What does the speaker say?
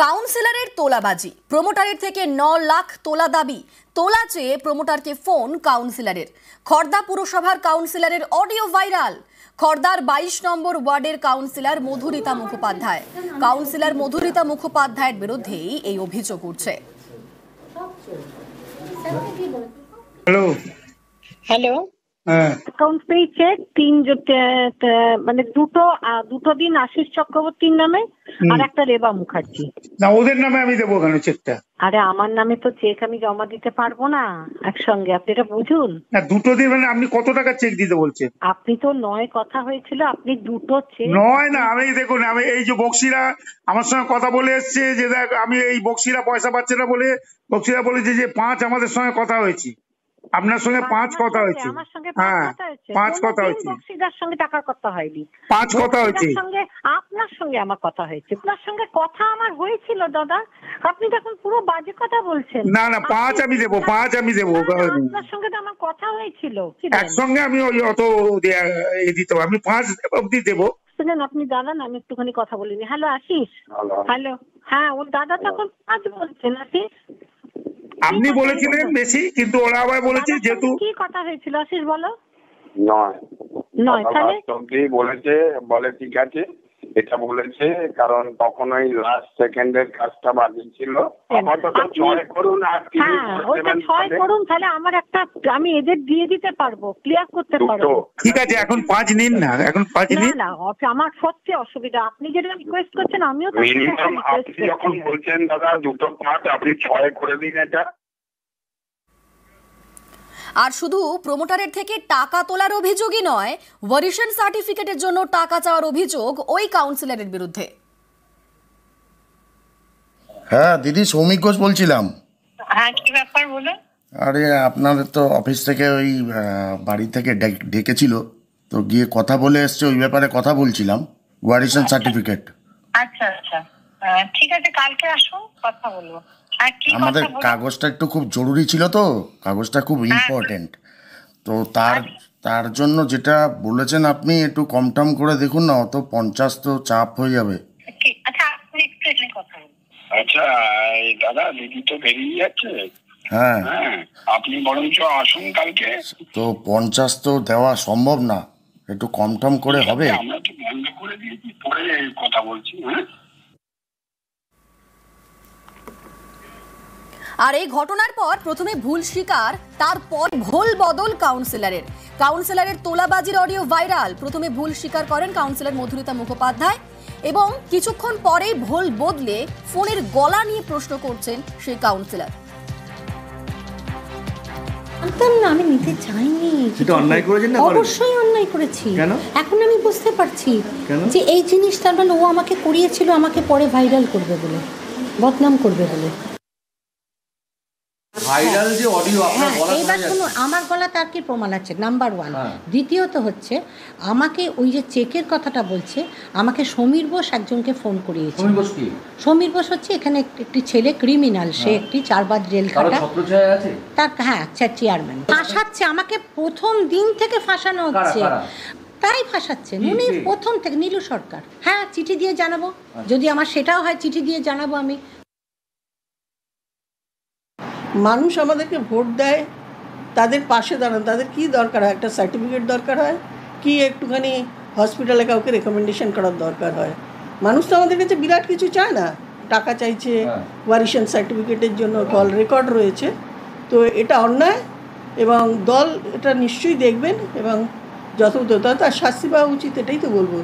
কাউন্সিলরের তোলাবাজি, প্রমোটারের থেকে 9 লাখ তোলা দাবি। তোলা চেয়ে প্রমোটারকে ফোন কাউন্সিলরের। খড়দা পুরসভার কাউন্সিলরের অডিও ভাইরাল। খড়দার 22 নম্বর ওয়ার্ডের কাউন্সিলর মধুরিতা মুখোপাধ্যায়। কাউন্সিলর মধুরিতা মুখোপাধ্যায়ের বিরুদ্ধেই এই অভিযোগ উঠছে। হ্যালো হ্যালো, অ্যাকাউন্ট পেয়েছে মানে দুটো দিন আশিস চক্রবর্তীর নামে আর একটা রেবা মুখার্জি। না, ওদের নামে আমি দেবো কেন চেকটা? আরে আমার নামে তো চেক আমি জমা দিতে পারবো না একসঙ্গে, আপনি এটা বুঝুন না, দুটো দিন মানে আপনি কত টাকা চেক দিতে বলছেন? আপনি তো 9 কথা হয়েছিল, আপনি দুটো চেক। নয় না, আমি দেখুন, আমি এই যে বক্সিরা আমার সঙ্গে কথা বলে এসছে যে দেখ আমি এই বক্সিরা পয়সা পাচ্ছে না বলে বক্সিরা বলেছে যে 5 আমাদের সঙ্গে কথা হয়েছে, আপনার সঙ্গে 5 কথা হয়েছে। হ্যাঁ, 5 কথা হয়েছে। বক্সিদার সঙ্গে টাকার কথা হয়নি, 5 কথা হয়েছে। আপনার সঙ্গে আমার কথা হয়েছে, আপনার সঙ্গে কথা আমার হয়েছিল দাদা। আপনি দেখুন পুরো বাজে কথা বলছেন। না না, 5 আমি দেবো, 5 আমি দেবো। আপনার সঙ্গে তো আমার কথা হয়েছিল, একসঙ্গে আমি ওই অত দিতে হবে, আমি 5 অব্দি দেবো। শুনেন, আপনি দাঁড়ান, আমি একটুখানি কথা বলিনি। হ্যালো আশিস। হ্যালো, হ্যাঁ, ওর দাদা তখন 5 বলছেন। আশিস, আপনি বলেছিলেন বেশি, কিন্তু ওরা আবার বলেছে যেহেতু। কি কথা হয়েছিল আশিস বলো? নয় তাহলে বলে ঠিক আছে, এটা বলেছে কারণ তখন ওই লাস্ট সেকেন্ডের কাজটা বাকি ছিল। তাহলে আমার একটা, আমি এদের দিয়ে দিতে পারবো, ক্লিয়ার করতে পারবো। ঠিক আছে, এখন 5 নিন না, এখন 5 নিন না। আমার সত্যি অসুবিধা, আপনি যেটা রিকোয়েস্ট করছেন আমিও তো মিনিমাম। আপনি যখন বলছেন দাদা দুটো 5, আপনি 6 করে দিন এটা। আর শুধু প্রমোটারের থেকে টাকা তোলার অভিযোগই নয়, ভারিয়েশন সার্টিফিকেটের জন্য টাকা চাওয়ার অভিযোগ ওই কাউন্সিলরের বিরুদ্ধে। হ্যাঁ দিদি, সৌমিক ঘোষ বলছিলাম। হ্যাঁ, কি ব্যাপার বলুন। আরে আপনাদের তো অফিস থেকে ওই বাড়ি থেকে ডেকেছিল, তো গিয়ে কথা বলে এসছে, ওই ব্যাপারে কথা বলছিলাম, ভারিয়েশন সার্টিফিকেট। আচ্ছা আচ্ছা, ঠিক আছে, কালকে আসুন, কথা বলবো। আমাদের কাগজটা একটু খুব জরুরি ছিল, তো কাগজটা খুব ইম্পর্টেন্ট, তো তার জন্য যেটা বলেছেন আপনি একটু কম টম করে দেখুন না, অত 50 তো চাপ হয়ে যাবে। আচ্ছা দাদা, দিদি তো বেরিয়ে যাচ্ছে। হ্যাঁ, আপনি বরঞ্চ আসুন কালকে। তো 50 তো দেওয়া সম্ভব না, একটু কম টম করে হবে। আমরা তো বন্ধ করে দিয়েছি, পরে কথা বলছি। আর এই ঘটনার পর প্রথমে ভুল স্বীকার, তারপর ভুল বদল কাউন্সিলরের তোলাবাজির অডিও ভাইরাল। প্রথমে ভুল স্বীকার করেন কাউন্সিলর মধুরিতা মুখোপাধ্যায় এবং কিছুক্ষণ পরেই ভুল বদলে ফোনের গলা নিয়ে প্রশ্ন করছেন সেই কাউন্সিলর। না, আমি নিতে চাইনি। অন্যায় করেছেন না? অবশ্যই অন্যায় করেছি। কেন? এখন আমি বুঝতে পারছি যে এই জিনিসটা মানে ও আমাকে করিয়েছিল, আমাকে পরে ভাইরাল করবে বলে, বদনাম করবে বলে। ভাইরাল যে অডিও আপনার গলা শোনা যাচ্ছে, শুনুন, আমার গলা তার কি প্রমাণ আছে, নাম্বার 1। দ্বিতীয়ত হচ্ছে, আমাকে ওই যে চেকের কথাটা বলছে, আমাকে সমীর বোস একজনকে ফোন করিয়েছে। সমীর বোস হচ্ছে এখানে একটি ছেলে, ক্রিমিনাল, সে একটি 4 বার জেল খাটা, তার চেয়ারম্যান। ফাঁসাচ্ছে আমাকে, প্রথম দিন থেকে ফাঁসানো হচ্ছে। তাই ফাঁসাচ্ছেন উনি প্রথম থেকে। নীলু সরকার, হ্যাঁ, চিঠি দিয়ে জানাবো, যদি আমার সেটাও হয় চিঠি দিয়ে জানাবো আমি। মানুষ আমাদেরকে ভোট দেয়, তাদের পাশে দাঁড়ান, তাদের কি দরকার হয়? একটা সার্টিফিকেট দরকার হয়, কি একটুখানি হসপিটালে কাউকে রেকমেন্ডেশন করার দরকার হয়। মানুষ তো আমাদের কাছে বিরাট কিছু চায় না, টাকা চাইছে, ভারিয়েশন সার্টিফিকেটের জন্য কল রেকর্ড রয়েছে। তো এটা অন্যায়, এবং দল এটা নিশ্চয়ই দেখবেন এবং যত শাস্তি পাওয়া উচিত, এটাই তো বলবো।